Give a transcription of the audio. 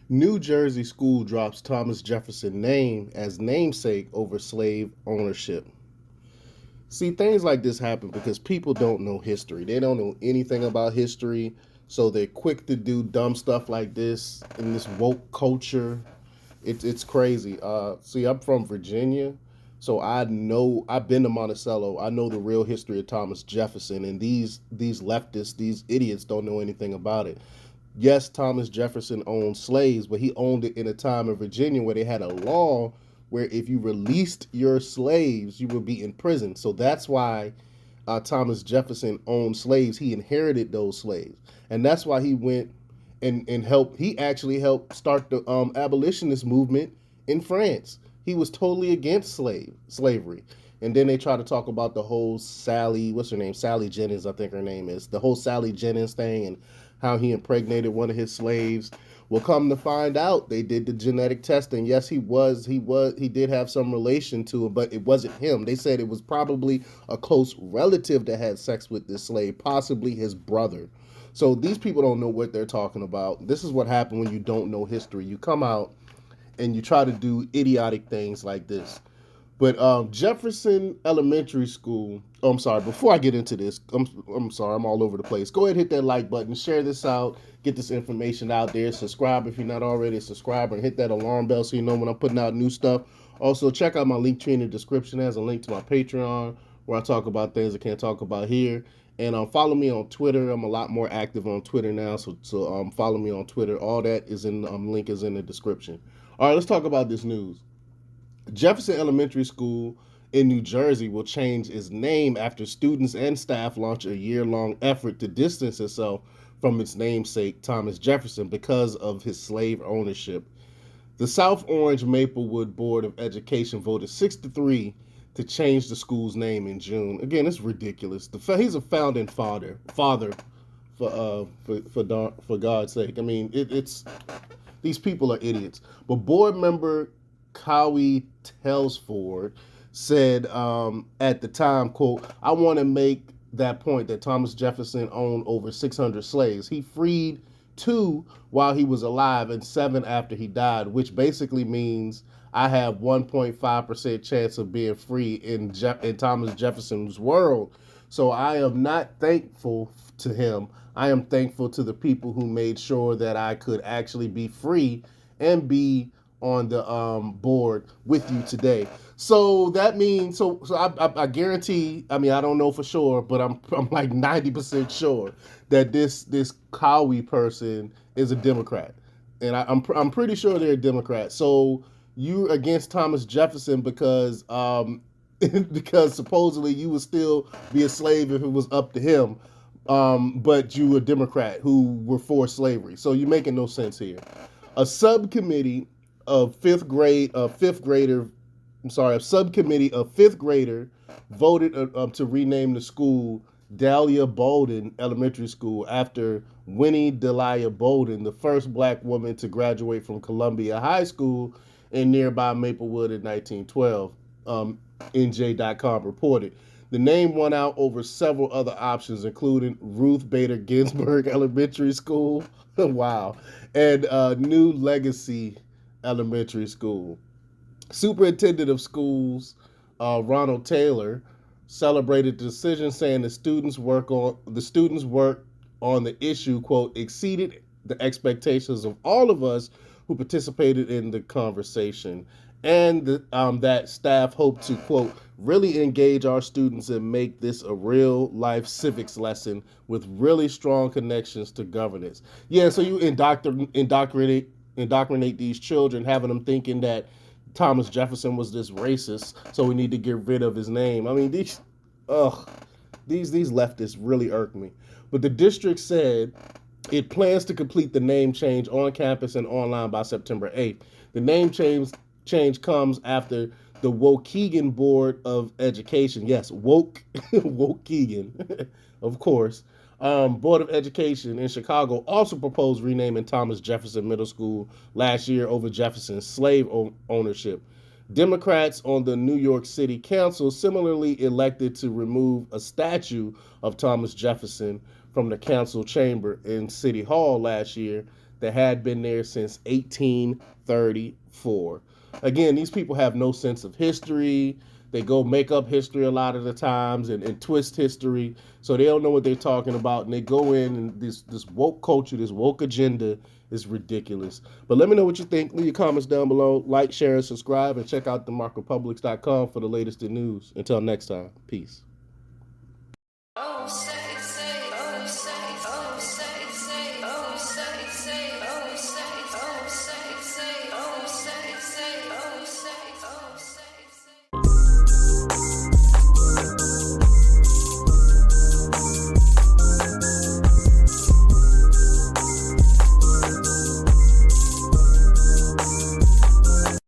New Jersey school drops Thomas Jefferson name as namesake over slave ownership. See, things like this happen because people don't know history. They don't know anything about history, so they're quick to do dumb stuff like this in this woke culture. It's crazy. See, I'm from Virginia, so I've been to Monticello. I know the real history of Thomas Jefferson, and these leftists, these idiots, don't know anything about it. Yes, Thomas Jefferson owned slaves, but he owned it in a time in Virginia where they had a law where if you released your slaves, you would be in prison. So that's why Thomas Jefferson owned slaves. He inherited those slaves, and that's why he went and helped. He actually helped start the abolitionist movement in France. He was totally against slavery. And then they try to talk about the whole Sally, what's her name? Sally Jennings, I think her name is. The whole Sally Jennings thing and how he impregnated one of his slaves. Well, come to find out, they did the genetic testing. Yes, he did have some relation to it, but it wasn't him. They said it was probably a close relative that had sex with this slave, possibly his brother. So these people don't know what they're talking about. This is what happened when you don't know history. You come out and you try to do idiotic things like this. But Jefferson Elementary School. Oh, I'm sorry. Before I get into this, I'm sorry. I'm all over the place. Go ahead, hit that like button, share this out, get this information out there. Subscribe if you're not already a subscriber, and hit that alarm bell so you know when I'm putting out new stuff. Also, check out my link tree in the description. It has a link to my Patreon where I talk about things I can't talk about here. And follow me on Twitter. I'm a lot more active on Twitter now, so follow me on Twitter. All that is in link is in the description. All right, let's talk about this news. Jefferson Elementary School in New Jersey will change its name after students and staff launch a year-long effort to distance itself from its namesake, Thomas Jefferson, because of his slave ownership. The South Orange Maplewood Board of Education voted 6-3 to change the school's name in June. Again, it's ridiculous. He's a founding father for God's sake. I mean, it's these people are idiots. But board member Cowie Telsford said at the time, quote, I want to make that point that Thomas Jefferson owned over 600 slaves. He freed two while he was alive and seven after he died, which basically means I have 1.5% chance of being free in Thomas Jefferson's world. So I am not thankful to him. I am thankful to the people who made sure that I could actually be free and be on the board with you today. So that means I guarantee. I mean, I don't know for sure, but I'm like 90% sure that this Cowie person is a Democrat, and I'm pretty sure they're a Democrat. So you're against Thomas Jefferson because because supposedly you would still be a slave if it was up to him. But you were a Democrat who were for slavery. So you're making no sense here. A subcommittee of fifth grader, I'm sorry, a subcommittee of fifth grader voted to rename the school Dahlia Bolden Elementary School after Winnie Delia Bolden, the first black woman to graduate from Columbia High School in nearby Maplewood in 1912. NJ.com reported. The name won out over several other options, including Ruth Bader Ginsburg Elementary School, wow, and New Legacy Elementary School. Superintendent of Schools Ronald Taylor celebrated the decision, saying the students' work on the issue, quote, exceeded the expectations of all of us who participated in the conversation, and that staff hope to, quote, really engage our students and make this a real life civics lesson with really strong connections to governance. Yeah, so you indoctrinate these children, having them thinking that Thomas Jefferson was this racist, so we need to get rid of his name. I mean, ugh, these leftists really irk me. But the district said it plans to complete the name change on campus and online by September 8th. The name change comes after the Waukegan Board of Education, yes, Waukegan, of course, Board of Education in Chicago also proposed renaming Thomas Jefferson Middle School last year over Jefferson's slave ownership. Democrats on the New York City Council similarly elected to remove a statue of Thomas Jefferson from the council chamber in City Hall last year. that had been there since 1834. Again, these people have no sense of history. They go make up history a lot of the times and twist history, so they don't know what they're talking about. And they go in and this woke culture, this woke agenda is ridiculous. But let me know what you think. Leave your comments down below. Like, share, and subscribe. And check out themarkrepublics.com for the latest in news. Until next time, peace.